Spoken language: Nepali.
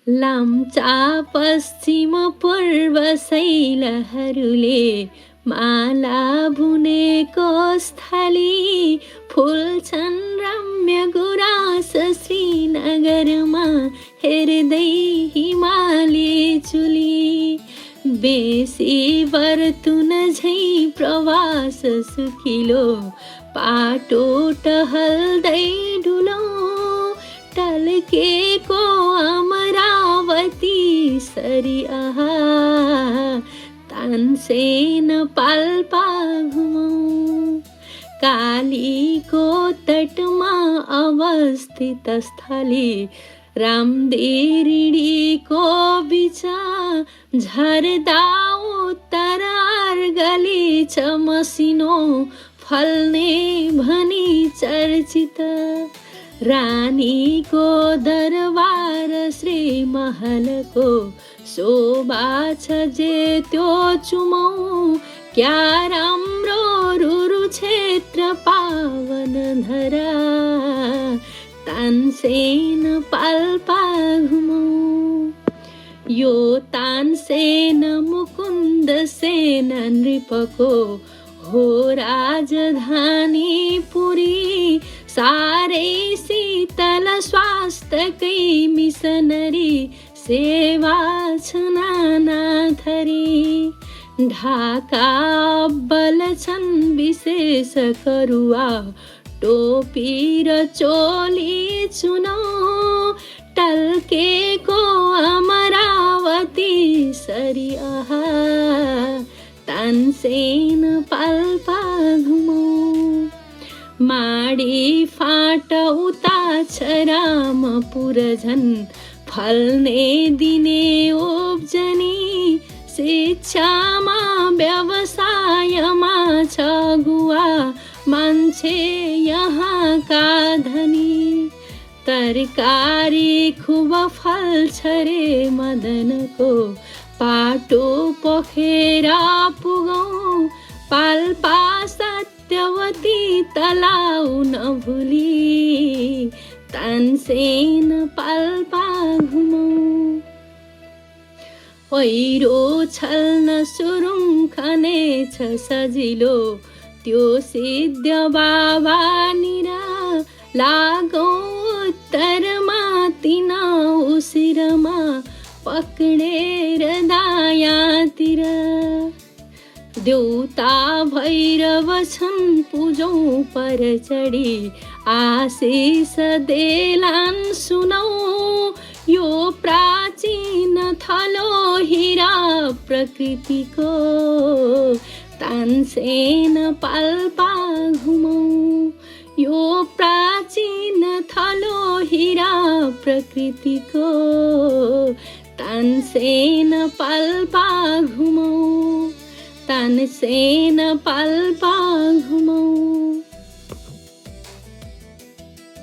लाम्चा पश्चिम पूर्व शैलहरूले माला बुनेको स्थली फुल्छन् रम्य गुराँस श्रीनगरमा हेर्दै हिमाली चुली बेसी वर्तुन झैँ प्रवास सुखिलो पाटो टहल्दै डुलो टल्केको अमरावती सरी आहा तानसेन पाल्पा घुमौँ कालीको तटमा अवस्थित स्थली रामदेरीको बिचा झर्दा उत्तर अर्गली छ मसिनो फल्ने भनी चर्चित रानीको दरबार श्री महलको शोभा छ जे त्यो चुमौँ क्या राम्रो रुरु क्षेत्र पावन धरा तानसेन पाल्पा घुमौँ यो तानसेन मुकुन्द सेन नृपको हो राजधानी पुरी सारै शीतल स्वास्थ्यकै मिसनरी सेवा छ नाना थरी ढाका अब्बल छन् विशेष करुवा टोपी र चोली चुनौ टल्केको अमरावती सरी आहा तानसेन पाल्पा घुमौँ माडी फाट उता छ रामपुर झन् फल्ने दिने उब्जनी शिक्षामा व्यवसायमा छ गुवा मान्छे यहाँका धनी तरकारी खुब फल्छ रे मदनको पाटो पोखेर पुगौँ पाल्पा सत्यवती तलाउ नभुली तानसेन पाल्पा घुमौँ पहिरो छल्न सुरुङ खनेछ सजिलो त्यो सिद्ध बाबा निरा लागौँ उत्तरमा तिन उसिरमा पक्रेर दायाँतिर देउता भैरव छन् पूजौँ पर चढी आशिष देलान् सुनौ यो प्राचीन थलो हिरा प्रकृतिको तानसेन पाल्पा घुमौँ यो प्राचीन थलो हिरा प्रकृतिको तानसेन पाल्पा घुमौँ तानसेन पाल्पा घुमौँ।